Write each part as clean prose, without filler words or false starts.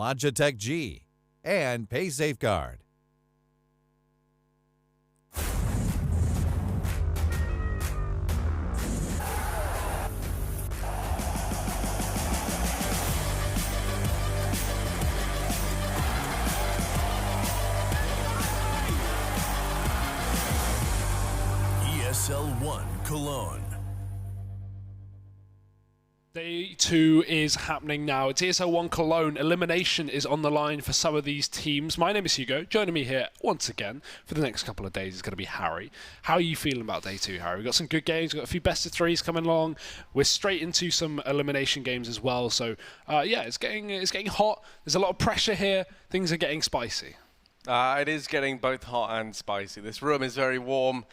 Logitech G, and Pay Safeguard. ESL One Cologne. Day 2 is happening now. It's ESL One Cologne. Elimination is on the line for some of these teams. My name is Hugo. Joining me here once again for the next couple of days is going to be Harry. How are you feeling about Day 2, Harry? We've got some good games. We've got a few best of threes coming along. We're straight into some elimination games as well. So, yeah, it's getting hot. There's a lot of pressure here. Things are getting spicy. It is getting both hot and spicy. This room is very warm.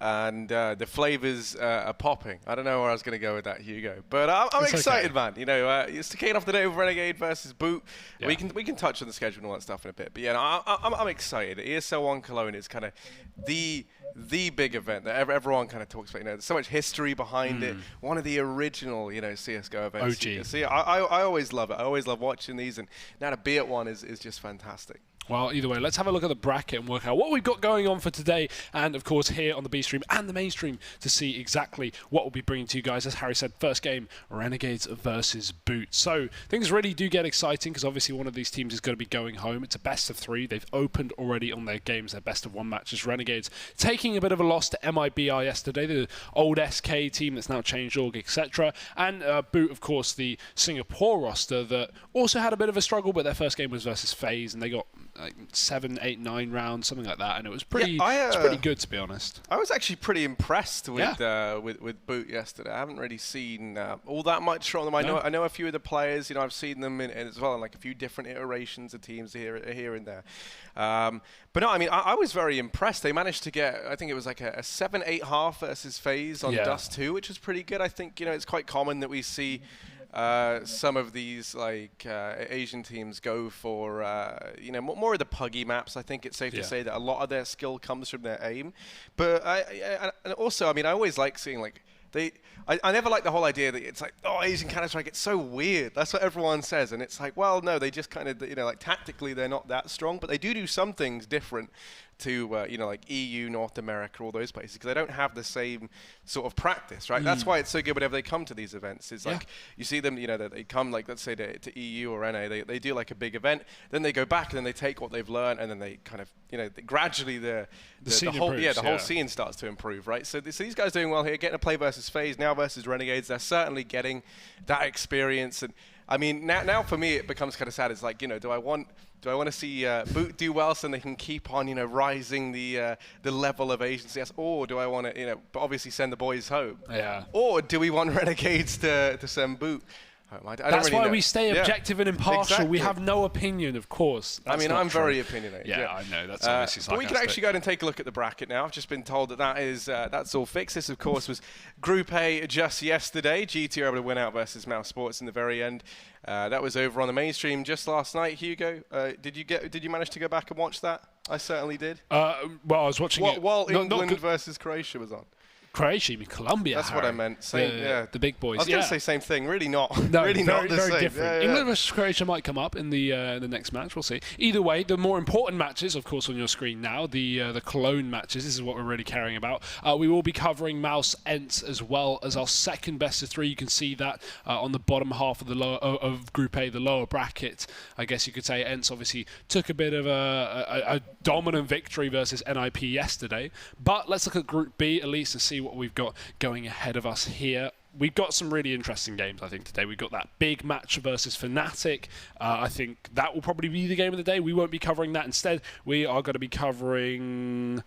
And the flavors are popping. I don't know where I was going to go with that, Hugo. But I'm excited, man. You know, it's kicking off the day with Renegade versus B.O.O.T. Yeah. We can touch on the schedule and all that stuff in a bit. But yeah, no, I'm excited. ESL One Cologne is kind of the big event that everyone kind of talks about. You know, there's so much history behind it. One of the original, CS:GO events. OG. So yeah, I always love it. I always love watching these. And now the B.O.O.T. one is just fantastic. Well, either way, let's have a look at the bracket and work out what we've got going on for today. And, of course, here on the B stream and the main stream to see exactly what we'll be bringing to you guys. As Harry said, first game, Renegades versus B.O.O.T. So things really do get exciting because, obviously, one of these teams is going to be going home. It's a best of 3. They've opened already on their games, their best of 1 matches. Renegades taking a bit of a loss to MIBR yesterday, the old SK team that's now changed org, etc. And B.O.O.T., of course, the Singapore roster that also had a bit of a struggle, but their first game was versus FaZe, and they got like 7, 8, 9 rounds, something like that, and it was pretty. It's pretty good, to be honest. I was actually pretty impressed with B.O.O.T. yesterday. I haven't really seen all that much from them. I know a few of the players. You know, I've seen them in as well in like a few different iterations of teams here and there. But no, I mean, I was very impressed. They managed to get, I think it was like a 7-8 half versus FaZe on Dust 2, which was pretty good. I think it's quite common that we see. Some of these like Asian teams go for more of the puggy maps. I think it's safe to say that a lot of their skill comes from their aim. But and also, I mean, I always like seeing like I never like the whole idea that it's like, oh, Asian Counter-Strike, it's so weird. That's what everyone says, and it's like, well, no, they just kind of like tactically they're not that strong, but they do some things different to like EU, North America, all those places, because they don't have the same sort of practice, right? That's why it's so good whenever they come to these events. It's like you see them, that they come like, let's say to EU or NA, they do like a big event, then they go back and then they take what they've learned, and then they kind of gradually the whole scene starts to improve, right? So these guys doing well here, getting to play versus FaZe, now versus Renegades. They're certainly getting that experience, and I mean now for me it becomes kind of sad. It's like, do I want to see B.O.O.T. do well so they can keep on, rising the level of Asian CS, or do I want to, obviously send the boys home? Yeah. Or do we want Renegades to send B.O.O.T. home? That's why we stay objective and impartial. Exactly. We have no opinion, of course. I'm very opinionated. Yeah, I know. That's obviously sarcastic. But we can actually go ahead and take a look at the bracket now. I've just been told that's all fixed. This, of course, was Group A just yesterday. G2 were able to win out versus Mouse Sports in the very end. That was over on the mainstream just last night. Hugo, did you manage to go back and watch that? I certainly did. Well, I was watching it while England versus Croatia was on. Croatia, you mean Colombia? That's Harry. What I meant. The big boys. I was going to say same thing. Really not. No, really very, not the very same. different. England versus Croatia might come up in the next match. We'll see. Either way, the more important matches, of course, on your screen now, the Cologne matches. This is what we're really caring about. We will be covering Mouse ENTS as well as our second best of 3. You can see that on the bottom half of of Group A, the lower bracket. I guess you could say ENTS obviously took a bit of a dominant victory versus NIP yesterday. But let's look at Group B at least and see what we've got going ahead of us here. We've got some really interesting games, I think, today. We've got that big match versus Fnatic. I think that will probably be the game of the day. We won't be covering that. Instead, we are going to be covering...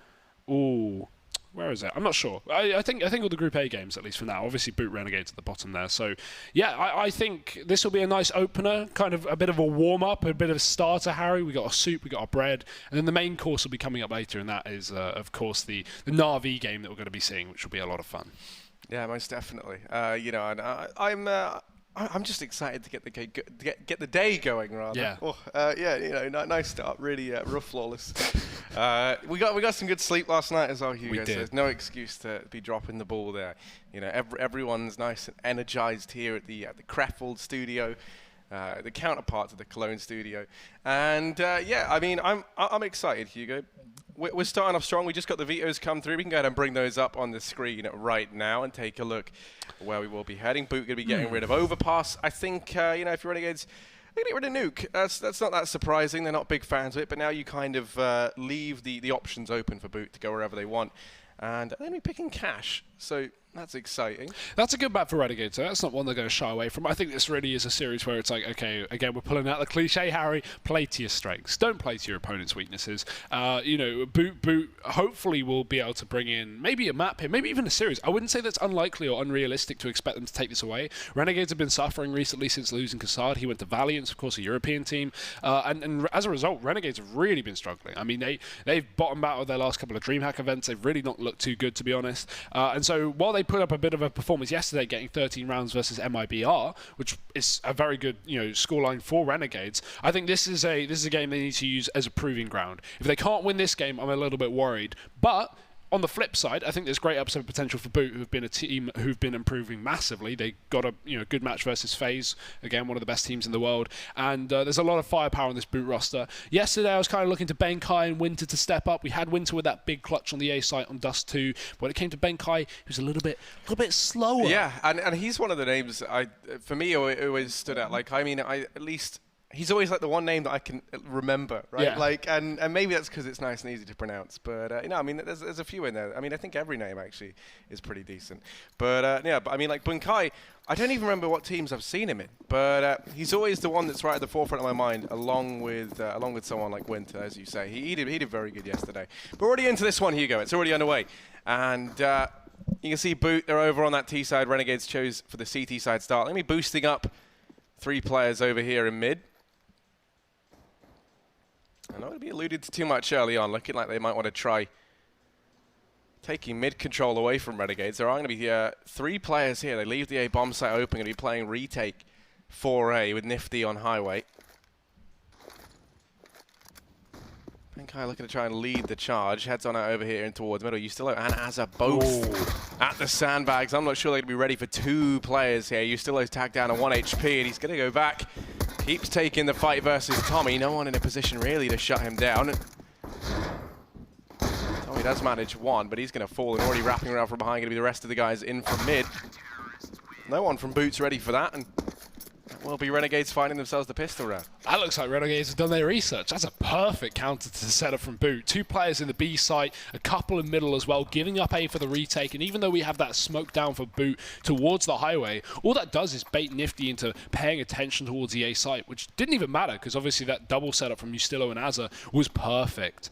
Ooh, where is it? I'm not sure. I think all the Group A games, at least for now. Obviously, B.O.O.T. Renegades at the bottom there. So, yeah, I think this will be a nice opener, kind of a bit of a warm-up, a bit of a starter, Harry. We got our soup, we got our bread, and then the main course will be coming up later, and that is, of course, the Na'Vi game that we're going to be seeing, which will be a lot of fun. Yeah, most definitely. And I'm just excited to get the day going, rather. Yeah. Nice start. Really rough, flawless. We got some good sleep last night as well, Hugo. So there's no excuse to be dropping the ball there. Everyone's nice and energized here at the Krefeld studio. the counterpart to the Cologne studio. And yeah, I mean, I'm excited, Hugo. We're starting off strong. We just got the vetoes come through. We can go ahead and bring those up on the screen right now and take a look where we will be heading. B.O.O.T going to be getting rid of Overpass. I think, you know, if you're Renegades, they're going to get rid of Nuke. That's not that surprising. They're not big fans of it. But now you kind of leave the options open for B.O.O.T to go wherever they want. And they're going to be picking Cash. So that's exciting. That's a good map for Renegades. That's not one they're going to shy away from. I think this really is a series where it's like, okay, again, we're pulling out the cliche, Harry. Play to your strengths. Don't play to your opponent's weaknesses. You know, B.O.O.T hopefully will be able to bring in maybe a map here, maybe even a series. I wouldn't say that's unlikely or unrealistic to expect them to take this away. Renegades have been suffering recently since losing Cassard. He went to Valiance, of course, a European team. And as a result, Renegades have really been struggling. I mean, they've bottomed out of their last couple of DreamHack events. They've really not looked too good, to be honest. And so while they put up a bit of a performance yesterday, getting 13 rounds versus MIBR, which is a very good, you know, scoreline for Renegades, I think this is a game they need to use as a proving ground. If they can't win this game, I'm a little bit worried. But on the flip side, I think there's great upside potential for B.O.O.T, who've been a team who've been improving massively. They got a good match versus FaZe, again one of the best teams in the world, and there's a lot of firepower on this B.O.O.T roster. Yesterday I was kind of looking to Benkai and Winter to step up. We had Winter with that big clutch on the A site on Dust 2. But when it came to Benkai, he was a little bit slower. Yeah, and he's one of the names for me always stood out. Like, I mean, he's always like the one name that I can remember, right? Yeah. Like, and maybe that's because it's nice and easy to pronounce. But you know, I mean, there's a few in there. I mean, I think every name actually is pretty decent. But yeah, but I mean, like Bunkai, I don't even remember what teams I've seen him in. But he's always the one that's right at the forefront of my mind, along with someone like Winter, as you say. He did very good yesterday. But we're already into this one, Hugo. It's already underway, and you can see B.O.O.T, they're over on that T side. Renegades chose for the CT side start. Let me boosting up 3 players over here in mid. I'm not going to be alluded to too much early on, looking like they might want to try taking mid control away from Renegades. There are going to be 3 players here. They leave the A bomb site open, going to be playing retake 4A with Nifty on highway. Benkai looking to try and lead the charge. Heads on out over here in towards middle. Yustilo and Azza both at the sandbags. I'm not sure they're going to be ready for 2 players here. Yustilo's tagged down at 1 HP, and he's going to go back. Keeps taking the fight versus Tommy. No one in a position really to shut him down. Tommy does manage 1, but he's going to fall and already wrapping around from behind. Going to be the rest of the guys in from mid. No one from B.O.O.T's ready for that, and that will be Renegades finding themselves the pistol round. That looks like Renegades have done their research. That's a perfect counter to the setup from B.O.O.T. 2 players in the B site, a couple in middle as well, giving up A for the retake. And even though we have that smoke down for B.O.O.T towards the highway, all that does is bait Nifty into paying attention towards the A site, which didn't even matter because obviously that double setup from Yustilo and Azza was perfect.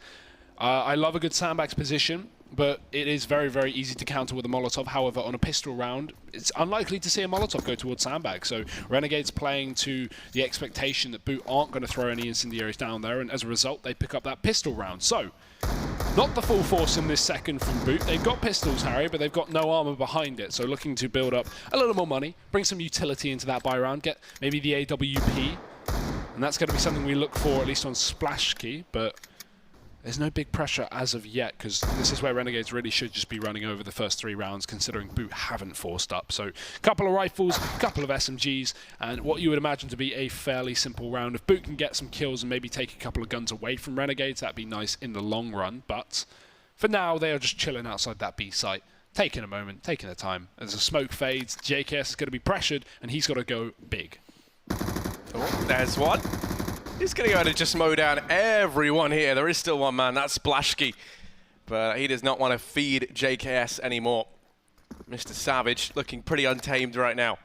I love a good sandbags position, but it is very, very easy to counter with a Molotov. However, on a pistol round, it's unlikely to see a Molotov go towards sandbags. So Renegades playing to the expectation that B.O.O.T aren't going to throw any incendiaries down there, and as a result, they pick up that pistol round. So, not the full force in this second from B.O.O.T. They've got pistols, Harry, but they've got no armor behind it. So looking to build up a little more money, bring some utility into that buy round, get maybe the AWP, and that's going to be something we look for at least on Splash Key, but there's no big pressure as of yet, because this is where Renegades really should just be running over the first 3 rounds, considering B.O.O.T haven't forced up. So a couple of rifles, a couple of SMGs, and what you would imagine to be a fairly simple round. If B.O.O.T can get some kills and maybe take a couple of guns away from Renegades, that'd be nice in the long run. But for now, they are just chilling outside that B site, taking a moment, taking their time. As the smoke fades, JKS is going to be pressured, and he's got to go big. Oh, there's one. He's going to go ahead and just mow down everyone here. There is still one man, that's Splashki. But he does not want to feed JKS anymore. Mr. Savage looking pretty untamed right now,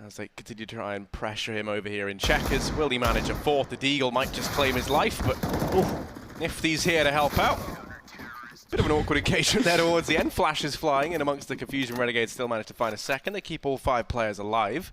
as they continue to try and pressure him over here in checkers. Will he manage a 4th? The Deagle might just claim his life, but Nifty's here to help out. Bit of an awkward occasion there towards the end. Flashes flying in amongst the confusion. Renegades still manage to find a second. They keep all 5 players alive.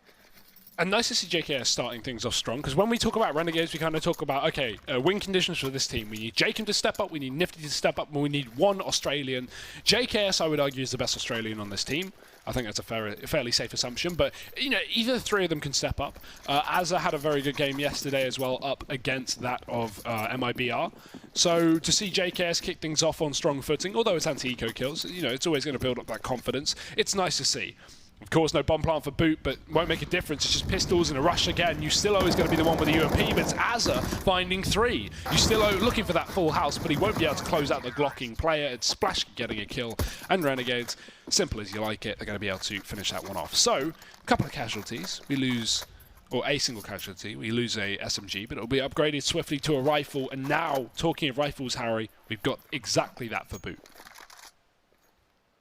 And nice to see JKS starting things off strong, because when we talk about Renegades, we kind of talk about, okay, win conditions for this team. We need Jacob to step up, we need Nifty to step up, and we need 1 Australian. JKS, I would argue, is the best Australian on this team. I think that's a fairly safe assumption, but you know, either 3 of them can step up. Azza had a very good game yesterday as well, up against that of MIBR. So to see JKS kick things off on strong footing, although it's anti-eco kills, you know, it's always going to build up that confidence. It's nice to see. Of course, no bomb plant for Boot, but won't make a difference. It's just pistols and a rush again. Ustillo is going to be the one with the UMP, but it's Azza finding 3. Ustillo looking for that full house, but he won't be able to close out the glocking player. It's Splash getting a kill, and Renegades, simple as you like it, they're going to be able to finish that one off. So, a couple of casualties. We lose, or a single casualty. We lose a SMG, but it'll be upgraded swiftly to a rifle. And now, talking of rifles, Harry, we've got exactly that for Boot.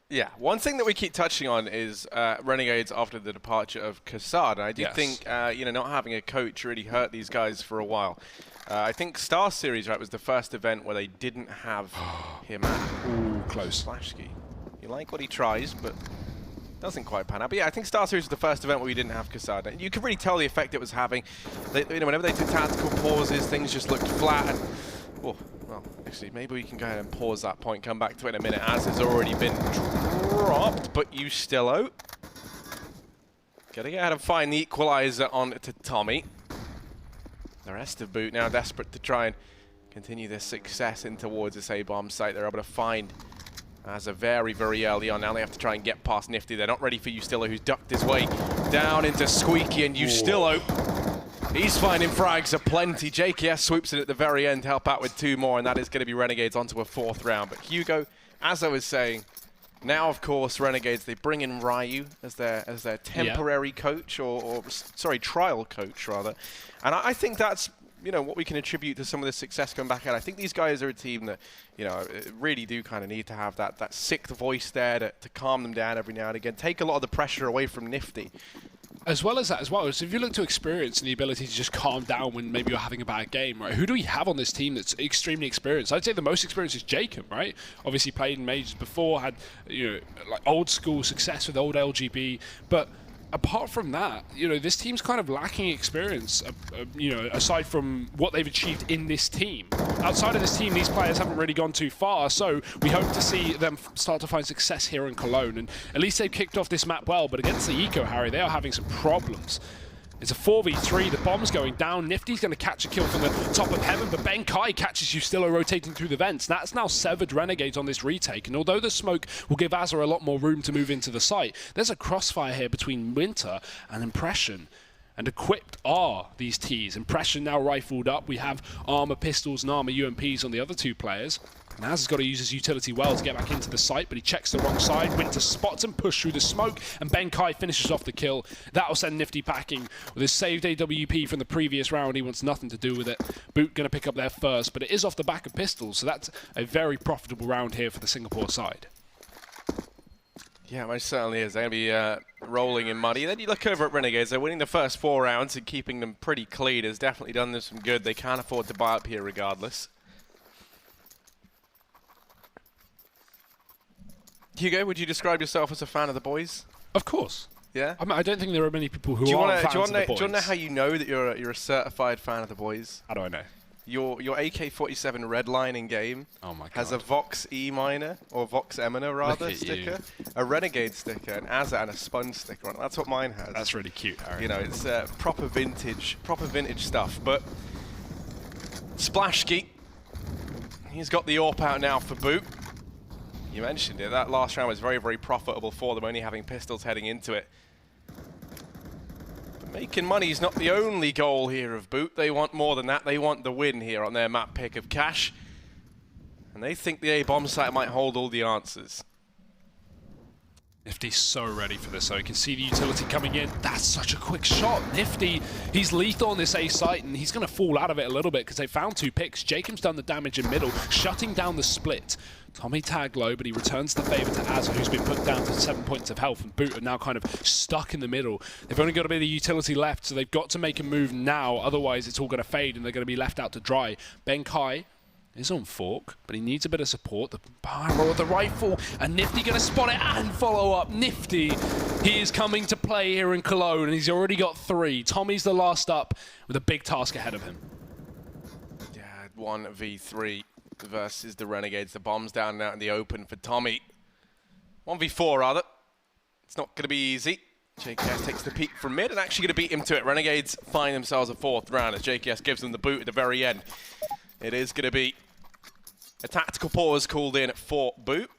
Yeah, one thing that we keep touching on is Renegades after the departure of Cassard. And I do think, you know, not having a coach really hurt these guys for a while. I think Star Series, right, was the first event where they didn't have him. Ooh, close. Splashkey. You like what he tries, but doesn't quite pan out. But yeah, I think Star Series was the first event where we didn't have Cassard. And you could really tell the effect it was having. They, you know, whenever they took tactical pauses, things just looked flat. And, oh, well, actually, maybe we can go ahead and pause that point, come back to it in a minute, as has already been dropped, but Ustillo gotta go ahead and find the equalizer on to Tommy. The rest of Boot now desperate to try and continue their success in towards this A-bomb site. They're able to find as a very, very early on. Now they have to try and get past Nifty. They're not ready for Ustillo, who's ducked his way down into Squeaky, and Ustillo, he's finding frags aplenty. JKS swoops in at the very end to help out with 2 more, and that is going to be Renegades onto a 4th round. But Hugo, as I was saying, now of course Renegades, they bring in Ryu as their temporary coach, or sorry, trial coach rather. And I think that's, you know, what we can attribute to some of the success coming back out. I think these guys are a team that, you know, really do kind of need to have that 6th voice there to calm them down every now and again, take a lot of the pressure away from Nifty. As well as that as well, so if you look to experience and the ability to just calm down when maybe you're having a bad game, right? Who do we have on this team that's extremely experienced? I'd say the most experienced is Jacob, right? Obviously played in majors before, had, you know, like old school success with old LGB, but apart from that, you know, this team's kind of lacking experience, you know, aside from what they've achieved in this team. Outside of this team, these players haven't really gone too far, so we hope to see them start to find success here in Cologne. And at least they've kicked off this map well, but against the Eco, Harry, they are having some problems. It's a 4v3, the bomb's going down. Nifty's going to catch a kill from the top of heaven, but Ben Kai catches Ustillo rotating through the vents. That's now severed Renegades on this retake, and although the smoke will give Azza a lot more room to move into the site, there's a crossfire here between Winter and Impression. And equipped are these Ts. Impression now rifled up. We have armor pistols and armor UMPs on the other 2 players. And Az has got to use his utility well to get back into the site, but he checks the wrong side. Winter spots him, push through the smoke, and Ben Kai finishes off the kill. That'll send Nifty packing. With his saved AWP from the previous round, he wants nothing to do with it. Boot going to pick up there first, but it is off the back of pistols, so that's a very profitable round here for the Singapore side. Yeah, most certainly is. They're going to be rolling in money. Then you look over at Renegades. They're winning the first 4 rounds and keeping them pretty clean. Has definitely done them some good. They can't afford to buy up here regardless. Hugo, would you describe yourself as a fan of the boys? Of course. Yeah? I mean, I don't think there are many people who are fans of the boys. Do you want to know how you know that you're a certified fan of the boys? How do I know? Your AK-47 red line in game has a Vox E minor, or Vox Eminer rather, sticker, a Renegade sticker, an Azza, and a Sponge sticker on it. That's what mine has. That's really cute, Harry. You know, it's proper vintage stuff. But Splashkey, he's got the AWP out now for Boot. You mentioned it. That last round was very, very profitable for them, only having pistols heading into it. But making money is not the only goal here of Boot. They want more than that. They want the win here on their map pick of cash. And they think the A-bomb site might hold all the answers. Nifty's so ready for this, so you can see the utility coming in. That's such a quick shot. Nifty, he's lethal on this A site, and he's going to fall out of it a little bit because they found 2 picks. Jacob's done the damage in middle, shutting down the split. Tommy tagged low, but he returns the favor to Azza, who's been put down to 7 points of health, and Boot are now kind of stuck in the middle. They've only got a bit of utility left, so they've got to make a move now, otherwise it's all going to fade and they're going to be left out to dry. Ben Kai is on fork, but he needs a bit of support. The barrel of the rifle, and Nifty going to spot it and follow up. Nifty, he is coming to play here in Cologne, and he's already got 3. Tommy's the last up with a big task ahead of him. Yeah, 1v3 versus the Renegades. The bomb's down out in the open for Tommy. 1v4 rather. It's not going to be easy. JKS takes the peek from mid and actually going to beat him to it. Renegades find themselves a 4th round as JKS gives them the boot at the very end. It is going to be a tactical pause called in for Boot.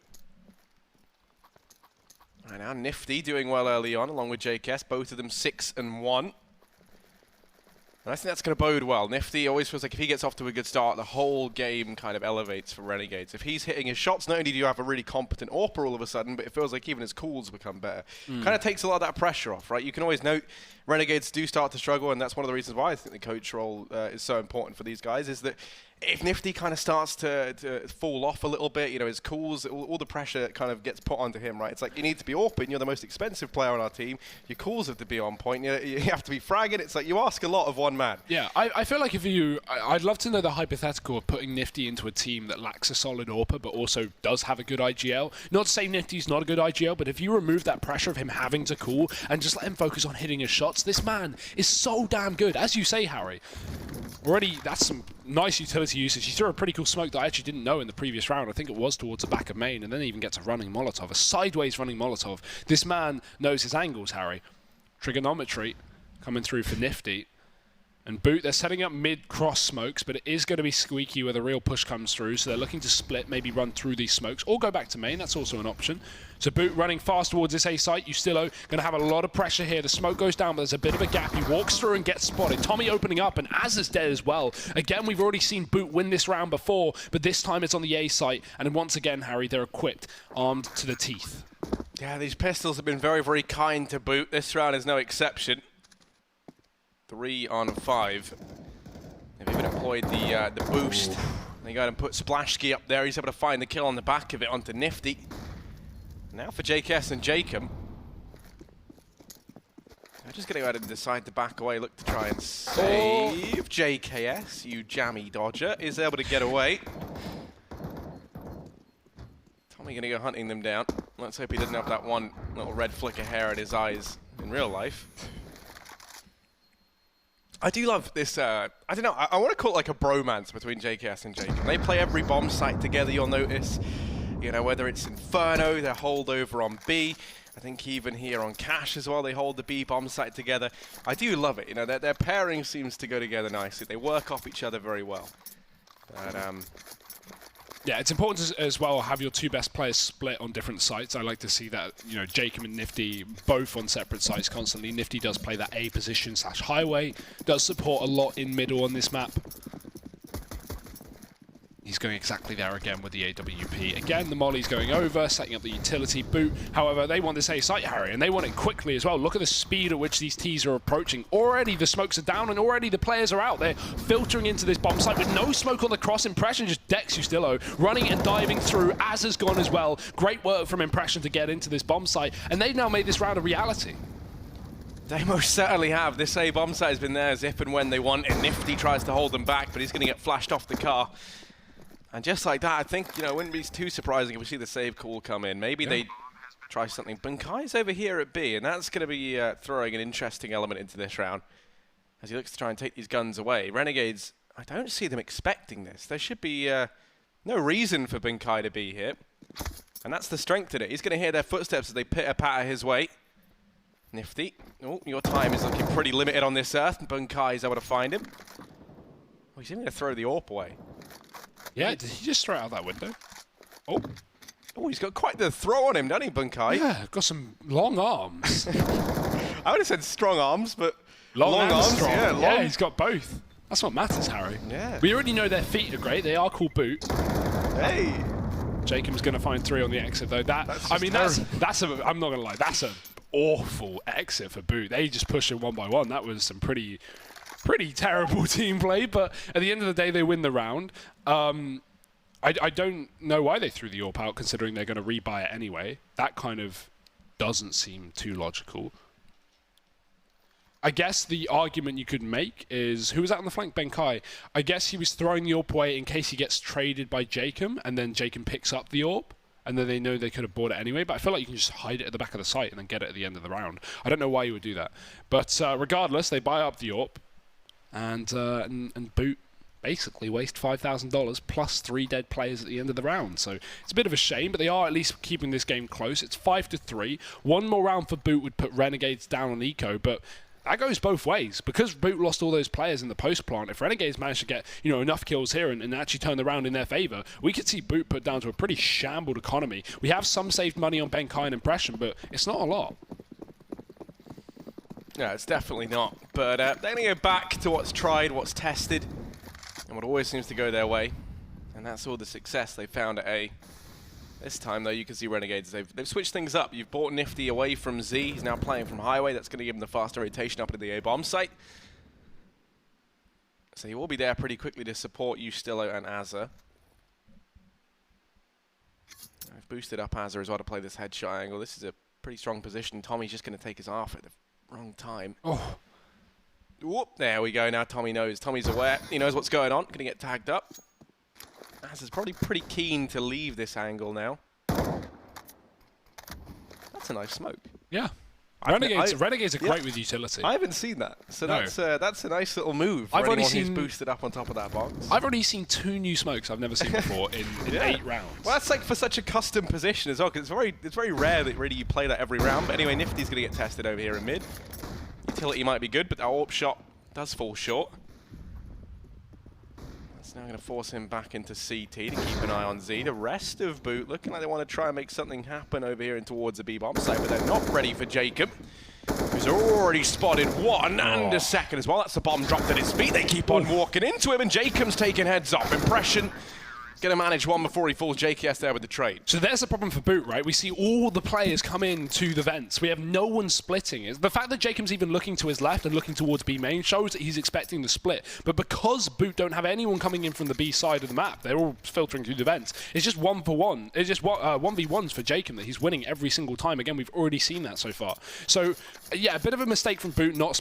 Right now, Nifty doing well early on, along with JKS, both of them 6 and 1. And I think that's going to bode well. Nifty always feels like if he gets off to a good start, the whole game kind of elevates for Renegades. If he's hitting his shots, not only do you have a really competent AWPer all of a sudden, but it feels like even his calls become better. Kind of takes a lot of that pressure off, right? You can always note Renegades do start to struggle, and that's one of the reasons why I think the coach role is so important for these guys, is that if Nifty kind of starts to fall off a little bit, you know, his calls, all the pressure kind of gets put onto him, right? It's like you need to be open. You're the most expensive player on our team. Your calls have to be on point. You have to be fragging. It's like you ask a lot of one man. Yeah, I feel like I'd love to know the hypothetical of putting Nifty into a team that lacks a solid AWPer but also does have a good IGL. Not to say Nifty's not a good IGL, but if you remove that pressure of him having to call and just let him focus on hitting his shots, this man is so damn good. As you say, Harry, already that's some nice utility usage. He threw a pretty cool smoke that I actually didn't know in the previous round. I think it was towards the back of main, and then he even gets a running Molotov, a sideways running Molotov. This man knows his angles, Harry. Trigonometry coming through for Nifty. And B.O.O.T, they're setting up mid-cross smokes, but it is going to be squeaky where the real push comes through, so they're looking to split, maybe run through these smokes, or go back to main. That's also an option. So B.O.O.T running fast towards this A site. Ustillo going to have a lot of pressure here. The smoke goes down, but there's a bit of a gap. He walks through and gets spotted. Tommy opening up, and Az is dead as well. Again, we've already seen B.O.O.T win this round before, but this time it's on the A site. And once again, Harry, they're equipped, armed to the teeth. Yeah, these pistols have been very, very kind to B.O.O.T. This round is no exception. 3 on 5. They've even employed the boost. They go ahead and put Splashski up there. He's able to find the kill on the back of it onto Nifty. Now for JKS and Jacob. They're just going to go ahead and decide to back away, look to try and save. JKS, you jammy dodger, is able to get away. Tommy going to go hunting them down. Let's hope he doesn't have that one little red flick of hair at his eyes in real life. I do love this, I don't know, I want to call it like a bromance between JKS and Jacob. They play every bomb site together, you'll notice. You know, whether it's Inferno, they hold over on B. I think even here on Cash as well, they hold the B bomb site together. I do love it, you know, their pairing seems to go together nicely. They work off each other very well. But, yeah, it's important as well have your two best players split on different sites. I like to see that, you know, Jacob and Nifty both on separate sites constantly. Nifty does play that A position / highway, does support a lot in middle on this map. He's going exactly there again with the AWP. Again, the molly's going over, setting up the utility boot. However, they want this A site, Harry, and they want it quickly as well. Look at the speed at which these Ts are approaching. Already the smokes are down, and already the players are out. They're filtering into this bomb site with no smoke on the cross. Impression just decks Ustillo, running and diving through. Az has gone as well. Great work from Impression to get into this bomb site, and they've now made this round a reality. They most certainly have. This A bomb site has been theirs if and when they want it. Nifty tries to hold them back, but he's going to get flashed off the car. And just like that, I think, you know, it wouldn't be too surprising if we see the save call come in. Maybe they try something. Bunkai's over here at B, and that's going to be throwing an interesting element into this round as he looks to try and take these guns away. Renegades, I don't see them expecting this. There should be no reason for Bunkai to be here. And that's the strength in it. He's going to hear their footsteps as they pitter-patter his way. Nifty. Oh, your time is looking pretty limited on this earth. Bunkai is able to find him. Oh, he's even going to throw the AWP away. Yeah, did he just throw it out that window? Oh. Oh, he's got quite the throw on him, doesn't he, Bunkai? Yeah, got some long arms. I would have said strong arms, but long arms. Strong. Yeah, long. Yeah, he's got both. That's what matters, Harry. Yeah. We already know their feet are great. They are called B.O.O.T. Hey. Jacob's going to find 3 on the exit, though. That's I'm not going to lie, that's an awful exit for B.O.O.T. They just pushed it one by one. That was some pretty terrible team play, but at the end of the day, they win the round. I don't know why they threw the AWP out, considering they're going to rebuy it anyway. That kind of doesn't seem too logical. I guess the argument you could make is, who was that on the flank? Bunkai. I guess he was throwing the AWP away in case he gets traded by Jacob, and then Jacob picks up the AWP, and then they know they could have bought it anyway. But I feel like you can just hide it at the back of the site and then get it at the end of the round. I don't know why you would do that. But regardless, they buy up the AWP, and B.O.O.T basically waste $5,000 plus 3 dead players at the end of the round. So it's a bit of a shame, but they are at least keeping this game close. It's 5-3. One more round for B.O.O.T would put Renegades down on eco, but that goes both ways. Because B.O.O.T lost all those players in the post-plant, if Renegades managed to get enough kills here and actually turn the round in their favor, we could see B.O.O.T put down to a pretty shambled economy. We have some saved money on Ben Kai and Impression, but it's not a lot. No, it's definitely not. But they're going to go back to what's tried, what's tested, and what always seems to go their way. And that's all the success they found at A. This time, though, you can see Renegades, they've switched things up. You've brought Nifty away from Z. He's now playing from Highway. That's going to give him the faster rotation up into the A bomb site. So he will be there pretty quickly to support Ustillo and Azza. I've boosted up Azza as well to play this headshot angle. This is a pretty strong position. Tommy's just going to take his off at the wrong time. Oh. Whoop, there we go. Now Tommy knows. Tommy's aware. He knows what's going on. Going to get tagged up. Azza's probably pretty keen to leave this angle now. That's a nice smoke. Yeah. Renegades are great with utility. I haven't seen that. So that's a nice little move for anyone who's boosted up on top of that box. I've already seen 2 new smokes I've never seen before in 8 rounds. Well, that's like for such a custom position as well, because it's very rare that really you play that every round. But anyway, Nifty's going to get tested over here in mid. Utility might be good, but that AWP shot does fall short. That's now going to force him back into CT to keep an eye on Z. The rest of B.O.O.T looking like they want to try and make something happen over here and towards the B-bomb site, but they're not ready for Jacob, who's already spotted one and a second as well. That's the bomb dropped at his feet. They keep on walking into him, and Jacob's taking heads up. Impression going to manage one before he falls JKS there with the trade. So there's the problem for B.O.O.T, right? We see all the players come in to the vents. We have no one splitting. The fact that Jacob's even looking to his left and looking towards B main shows that he's expecting the split. But because B.O.O.T don't have anyone coming in from the B side of the map, they're all filtering through the vents. It's just 1-for-1. It's just 1v1s for Jacob that he's winning every single time. Again, we've already seen that so far. So yeah, a bit of a mistake from B.O.O.T not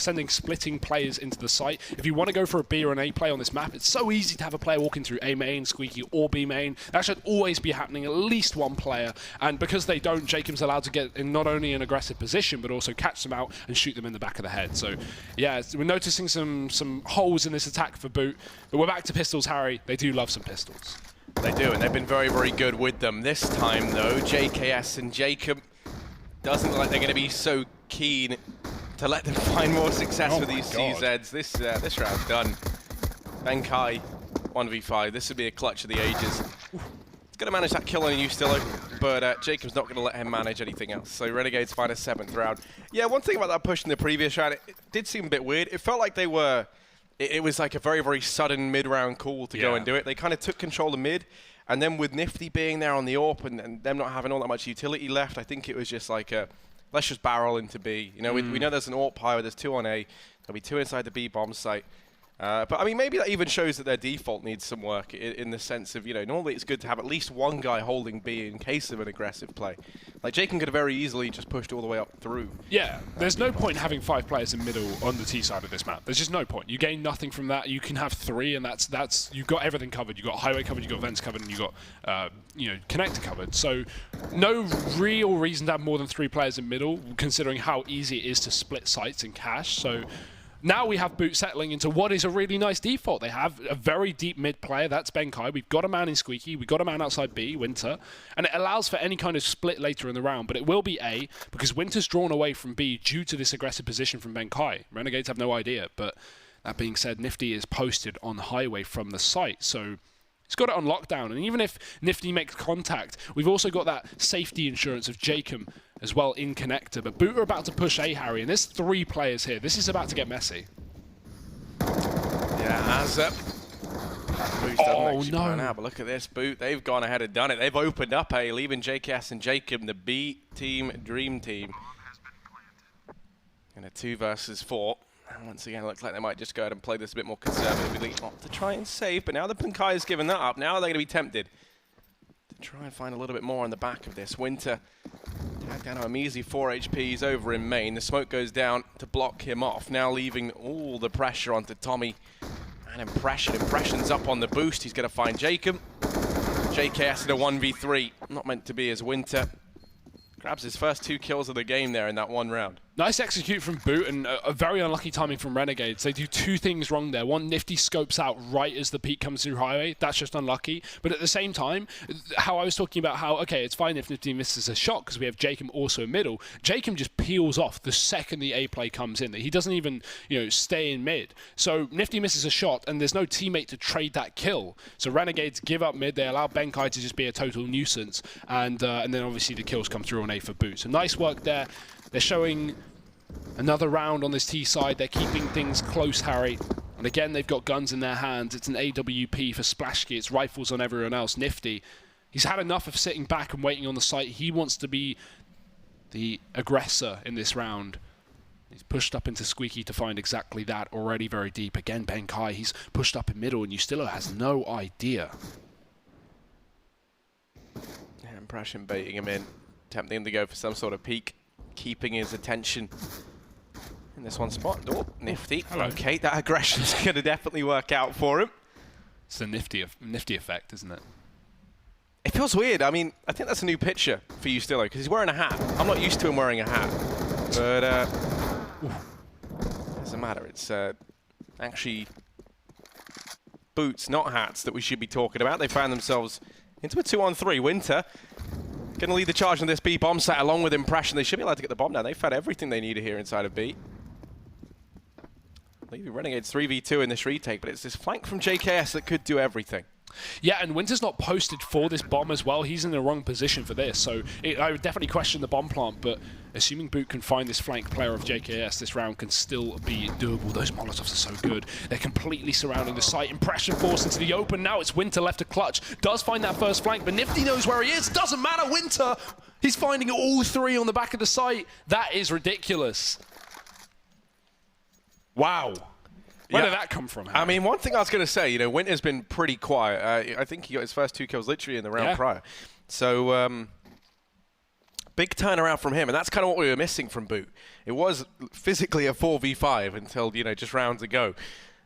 sending splitting players into the site. If you want to go for a B or an A play on this map, it's so easy to have a player walking through A main, Squeaky, or B main. That should always be happening, at least one player. And because they don't, Jacob's allowed to get in not only an aggressive position, but also catch them out and shoot them in the back of the head. So yeah, we're noticing some holes in this attack for B.O.O.T. But we're back to pistols, Harry. They do love some pistols. They do, and they've been very, very good with them. This time, though, JKS and Jacob doesn't look like they're going to be so keen to let them find more success with these CZs. This round's done. Ben Kai, 1v5. This would be a clutch of the ages. He's going to manage that kill on Ustillo, but Jacob's not going to let him manage anything else. So Renegades find a 7th round. Yeah, one thing about that push in the previous round, it did seem a bit weird. It felt like they were... It was like a very, very sudden mid-round call to go and do it. They kind of took control of mid, and then with Nifty being there on the AWP and them not having all that much utility left, I think it was just like a, let's just barrel into B. You know, we know there's an AWP high, there's 2 on A. There'll be 2 inside the B bomb site. But I mean, maybe that even shows that their default needs some work in the sense of, normally it's good to have at least one guy holding B in case of an aggressive play. Like Jacob could have very easily just pushed all the way up through. Yeah, there's no point having 5 players in middle on the T side of this map. There's just no point. You gain nothing from that. You can have 3, and that's you've got everything covered. You've got highway covered, you've got vents covered, and you've got connector covered. So no real reason to have more than 3 players in middle, considering how easy it is to split sites and cache. So now we have B.O.O.T settling into what is a really nice default. They have a very deep mid player, that's Ben Kai. We've got a man in Squeaky, we've got a man outside B, Winter, and it allows for any kind of split later in the round, but it will be A, because Winter's drawn away from B due to this aggressive position from Ben Kai. Renegades have no idea, but that being said, Nifty is posted on highway from the site, so he's got it on lockdown, and even if Nifty makes contact, we've also got that safety insurance of Jacob as well in connector. But B.O.O.T are about to push A, Harry, and there's 3 players here. This is about to get messy. Yeah, Azza. Oh, no. Out, but look at this, B.O.O.T. They've gone ahead and done it. They've opened up A, leaving JKS and Jacob, the B team, dream team. In a 2 versus 4. And once again, it looks like they might just go ahead and play this a bit more conservatively to try and save. But now that Ben Kai has given that up, now they're going to be tempted to try and find a little bit more on the back of this. Winter tagged down a measly 4 HP. He's over in main. The smoke goes down to block him off, now leaving all the pressure onto Tommy. And Impression's up on the boost. He's going to find Jacob. JKS in a 1v3. Not meant to be as Winter grabs his first 2 kills of the game there in that 1 round. Nice execute from B.O.O.T, and a very unlucky timing from Renegades. They do two things wrong there. One, Nifty scopes out right as the peak comes through highway. That's just unlucky. But at the same time, how I was talking about how, okay, it's fine if Nifty misses a shot because we have Jacob also in middle. Jacob just peels off the second the A play comes in. He doesn't even, stay in mid. So Nifty misses a shot, and there's no teammate to trade that kill. So Renegades give up mid. They allow Benkai to just be a total nuisance. And then obviously the kills come through on A for B.O.O.T. So nice work there. They're showing another round on this T side. They're keeping things close, Harry. And again, they've got guns in their hands. It's an AWP for Splashki. It's rifles on everyone else. Nifty, he's had enough of sitting back and waiting on the site. He wants to be the aggressor in this round. He's pushed up into Squeaky to find exactly that. Already very deep. Again, Benkai, he's pushed up in middle, and Ustilo has no idea. Yeah, Impression baiting him in, tempting him to go for some sort of peek, keeping his attention in this one spot. Oh, Nifty. Hello. Okay, that aggression's going to definitely work out for him. It's the nifty effect, isn't it? It feels weird. I mean, I think that's a new picture for Ustilo because he's wearing a hat. I'm not used to him wearing a hat. But doesn't matter. It's actually boots, not hats, that we should be talking about. They found themselves into a 2-on-3. Winter going to lead the charge on this B bomb site along with Impression. They should be allowed to get the bomb down. They've had everything they needed here inside of B. Leaving Renegades 3v2 in this retake, but it's this flank from JKS that could do everything. Yeah, and Winter's not posted for this bomb as well. He's in the wrong position for this, so I would definitely question the bomb plant, but assuming B.O.O.T can find this flank player of JKS, this round can still be doable. Those Molotovs are so good. They're completely surrounding the site. Impression forced into the open. Now it's Winter left to clutch. Does find that first flank, but Nifty knows where he is. Doesn't matter, Winter! He's finding all three on the back of the site. That is ridiculous. Wow. Where did that come from, Harry? I mean, one thing I was going to say, Winter's been pretty quiet. I think he got his first 2 kills literally in the round prior. So, big turnaround from him, and that's kind of what we were missing from B.O.O.T. It was physically a 4v5 until, just rounds ago.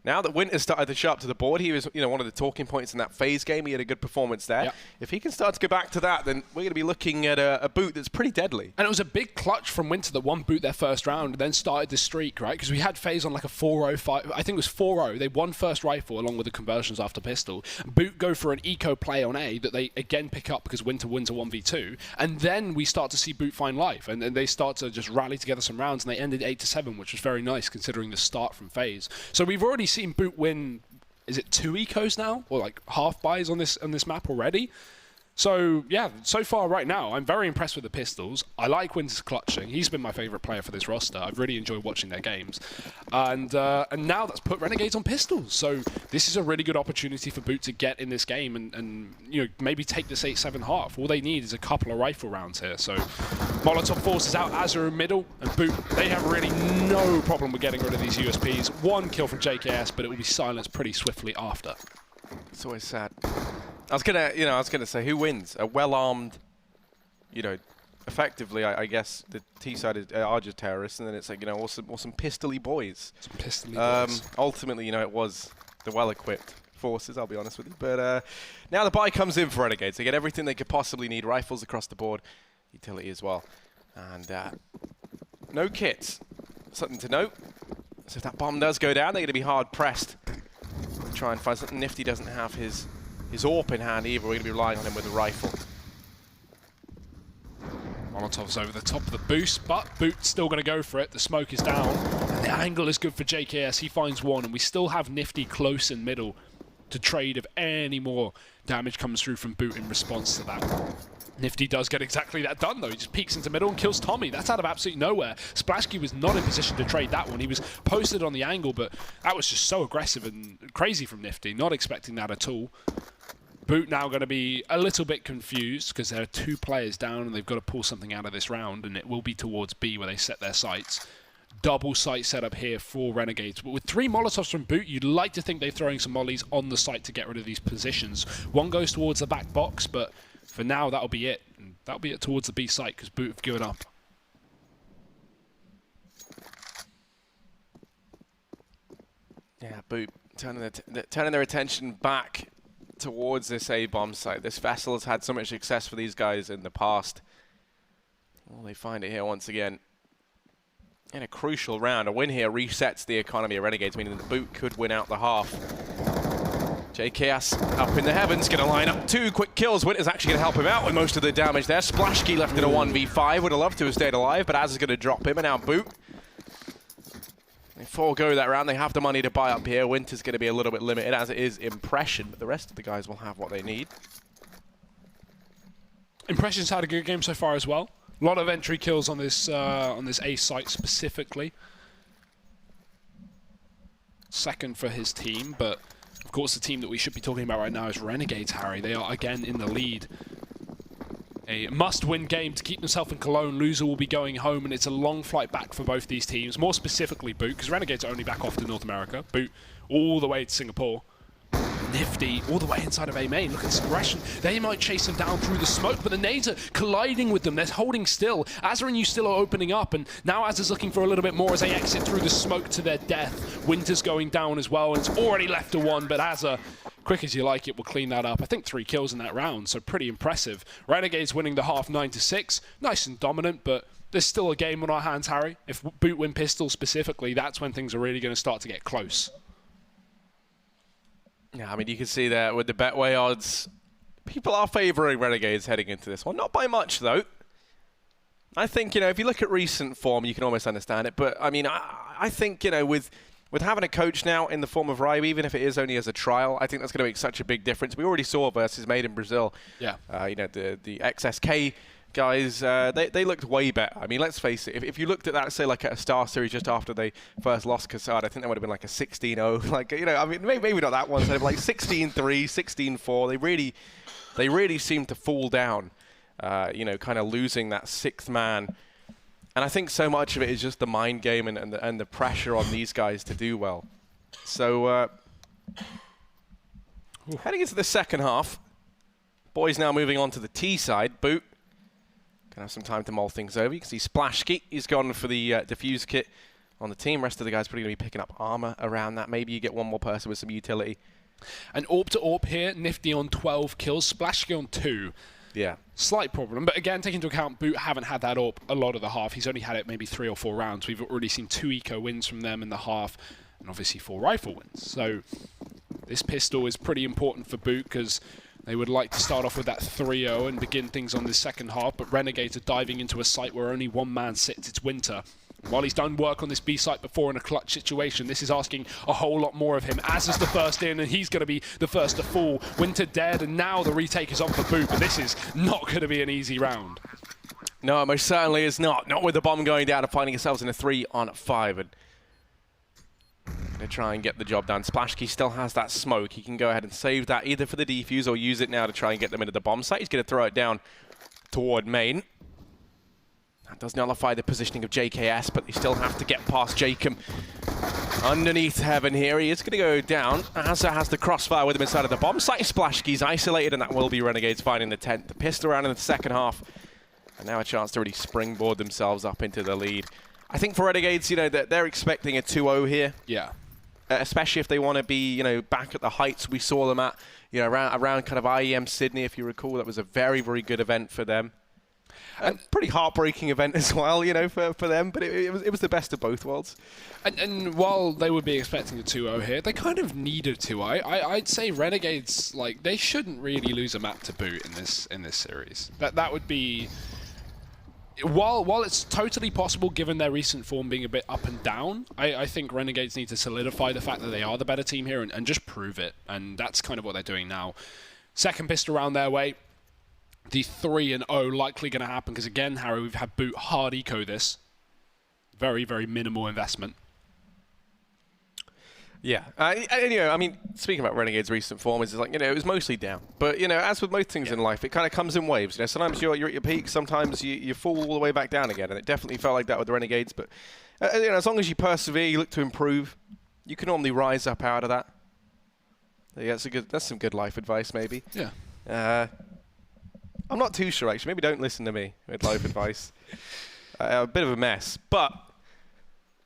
Now that Winter started to show up to the board, he was, one of the talking points in that phase game. He had a good performance there. Yep. If he can start to go back to that, then we're going to be looking at a B.O.O.T that's pretty deadly. And it was a big clutch from Winter that won B.O.O.T their first round and then started this streak, right? Because we had phase on like a 4-0-5. I think it was 4-0. They won first rifle along with the conversions after pistol. B.O.O.T go for an eco play on A that they again pick up because Winter wins a 1v2. And then we start to see B.O.O.T find life. And they start to just rally together some rounds, and they ended 8-7, which was very nice considering the start from phase. So we've already seen B.O.O.T win, is it 2 ecos now? Or like half buys on this map already? So, yeah, so far right now, I'm very impressed with the pistols. I like Winter's clutching. He's been my favourite player for this roster. I've really enjoyed watching their games. And now that's put Renegades on pistols. So this is a really good opportunity for B.O.O.T to get in this game and maybe take this 8-7 half. All they need is a couple of rifle rounds here. So Molotov forces out Azure in middle, and B.O.O.T, they have really no problem with getting rid of these USPs. 1 kill from JKS, but it will be silenced pretty swiftly after. It's always sad. I was gonna say, who wins? A well-armed, effectively, I guess the T side are just terrorists, and then it's like, some pistol-y boys. Some pistol-y boys. Ultimately, it was the well-equipped forces, I'll be honest with you. But now the buy comes in for Renegades. They get everything they could possibly need, rifles across the board, utility as well. And no kits. Something to note. So if that bomb does go down, they're going to be hard-pressed. Try and find something. Nifty doesn't have his AWP in hand either. We're going to be relying on him with a rifle. Molotov's over the top of the boost, but B.O.O.T still going to go for it. The smoke is down, and the angle is good for JKS. He finds one, and we still have Nifty close in middle to trade if any more damage comes through from B.O.O.T in response to that. Nifty does get exactly that done, though. He just peeks into middle and kills Tommy. That's out of absolutely nowhere. Splashki was not in position to trade that one. He was posted on the angle, but that was just so aggressive and crazy from Nifty. Not expecting that at all. B.O.O.T now going to be a little bit confused because there are 2 players down and they've got to pull something out of this round, and it will be towards B where they set their sights. Double site setup here for Renegades. But with 3 Molotovs from B.O.O.T, you'd like to think they're throwing some mollies on the site to get rid of these positions. One goes towards the back box, but for now, that'll be it. And that'll be it towards the B site because B.O.O.T have given up. Yeah, B.O.O.T turning their attention back towards this A bomb site. This vessel has had so much success for these guys in the past. Well, they find it here once again. in a crucial round. A win here resets the economy of Renegades, meaning that Boot could win out the half. JKS up in the heavens, going to line up 2 quick kills. Winter's actually going to help him out with most of the damage there. Splashkey left in a 1v5. Would have loved to have stayed alive, but Az is going to drop him, and now Boot. They forego that round. They have the money to buy up here. Winter's going to be a little bit limited, as it is Impression, but the rest of the guys will have what they need. Impression's had a good game so far as well. A lot of entry kills on this A site specifically. Second for his team, but of course the team that we should be talking about right now is Renegades, Harry. They are again in the lead. A must-win game to keep themselves in Cologne. Loser will be going home, and it's a long flight back for both these teams. More specifically, Boot, because Renegades are only back off to North America. Boot all the way to Singapore. Nifty all the way inside of A main. Look at this aggression. They might chase them down through the smoke, but the nades are colliding with them. They're holding still. Azza and you still are opening up, and now Azza's looking for a little bit more as they exit through the smoke to their death. Winter's going down as well, and it's already left to 1, but Azza, quick as you like it, will clean that up. I think 3 kills in that round, so pretty impressive. Renegades winning the half 9-6. Nice and dominant, but there's still a game on our hands, Harry. If Boot win pistol specifically, that's when things are really going to start to get close. Yeah, I mean, you can see there with the Betway odds, people are favouring Renegades heading into this one. Not by much, though. I think, you know, if you look at recent form, you can almost understand it. But, I mean, I think, you know, with having a coach now in the form of Ryu, even if it is only as a trial, I think that's going to make such a big difference. We already saw versus Made in Brazil. Yeah. You know, the XSK guys, they looked way better. I mean, let's face it, if you looked at that, say, like at a Star Series just after they first lost Cassard, I think that would have been like a 16-0. Like, you know, I mean, maybe not that one, so like 16-3, 16-4. They really seemed to fall down, you know, kind of losing that 6th man. And I think so much of it is just the mind game and the pressure on these guys to do well. So, heading into the second half, boys now moving on to the T side. Boot can have some time to mull things over. You can see Splashkey, he's gone for the diffuse kit on the team. Rest of the guys probably going to be picking up armor around that. Maybe you get one more person with some utility. And AWP to AWP here, Nifty on 12 kills, Splashkey on 2. Yeah. Slight problem, but again, taking into account Boot haven't had that AWP a lot of the half. He's only had it maybe 3 or 4 rounds. We've already seen 2 eco wins from them in the half, and obviously 4 rifle wins. So this pistol is pretty important for Boot because they would like to start off with that 3-0 and begin things on this second half, but Renegades are diving into a site where only 1 man sits. It's Winter. While he's done work on this B site before in a clutch situation, this is asking a whole lot more of him. Az is the first in, and he's going to be the first to fall. Winter dead, and now the retake is on for Boot, but this is not going to be an easy round. No, it most certainly is not. Not with the bomb going down and finding yourselves in a 3-on-5. And going to try and get the job done. Splashkey still has that smoke. He can go ahead and save that either for the defuse or use it now to try and get them into the bomb site. He's going to throw it down toward main. That does nullify the positioning of JKS, but they still have to get past Jacob. Underneath Heaven here, he is going to go down. Azza has the crossfire with him inside of the bomb site. Splashkey's isolated, and that will be Renegades finding the 10th. The pistol round in the second half. And now a chance to really springboard themselves up into the lead. I think for Renegades, you know, they're expecting a 2-0 here. Yeah. Especially if they want to be, you know, back at the heights we saw them at, you know, around kind of IEM Sydney, if you recall. That was a very, very good event for them. A pretty heartbreaking event as well, you know, for them, but it was the best of both worlds. And while they would be expecting a 2-0 here, they kind of need a 2-0. I'd say Renegades, like, they shouldn't really lose a map to Boot in this series. That would be, while it's totally possible given their recent form being a bit up and down, I think Renegades need to solidify the fact that they are the better team here and just prove it, and that's kind of what they're doing now. Second pistol round their way. The 3-0 likely going to happen because, again, Harry, we've had Boot hard eco this. Very, very minimal investment. Yeah. Anyway, I mean, speaking about Renegade's recent form, is like, you know, it was mostly down. But, you know, as with most things in life, it kind of comes in waves. You know, sometimes you're at your peak, sometimes you fall all the way back down again. And it definitely felt like that with the Renegades. But, you know, as long as you persevere, you look to improve, you can normally rise up out of that. Yeah, that's some good life advice, maybe. Yeah. I'm not too sure, actually. Maybe don't listen to me with life advice. A bit of a mess. But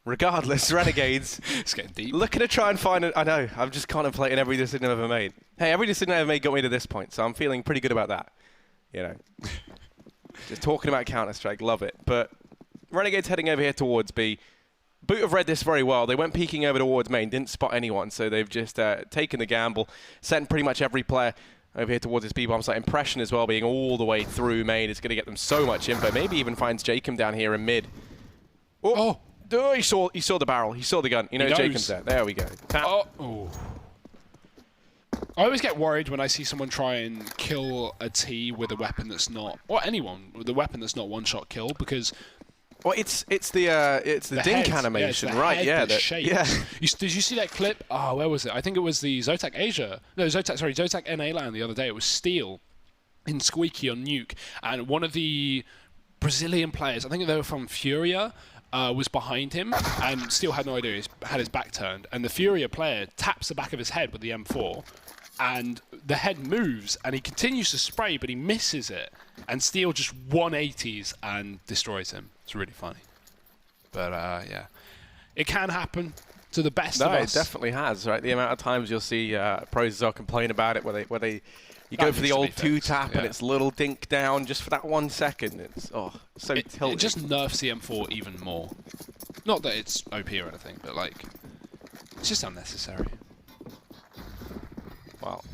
regardless, Renegades, it's getting deep. Looking to try and find it. I know. I'm just contemplating every decision I've ever made. Hey, every decision I've ever made got me to this point, so I'm feeling pretty good about that. You know, just talking about Counter-Strike, love it. But Renegades heading over here towards B. B.O.O.T have read this very well. They went peeking over towards main, didn't spot anyone, so they've just taken the gamble, sent pretty much every player over here towards this B-bomb site. Impression as well, being all the way through main, is going to get them so much info. Maybe even finds Jacob down here in mid. Oh, he saw the barrel. He saw the gun. You know, Jacob's there. There we go. Oh. I always get worried when I see someone try and kill a T with a weapon that's not, or anyone with a weapon that's not one-shot kill, because well, it's the dink animation, yeah, right? Yeah, yeah. Did you see that clip? Oh, where was it? I think it was the Zotac Asia. No, Zotac NA LAN the other day. It was Steel in Squeaky on Nuke, and one of the Brazilian players, I think they were from Furia, was behind him, and Steel had no idea. He had his back turned, and the Furia player taps the back of his head with the M4, and the head moves, and he continues to spray, but he misses it, and Steel just 180s and destroys him. It's really funny. But, yeah. It can happen to the best of us. No, it definitely has, right? The amount of times you'll see pros as well complain about it, where you go for the old two-tap and it's a little dink down just for that 1 second. It's, so tilting. It just nerfs the M4 even more. Not that it's OP or anything, but, like, it's just unnecessary. Well,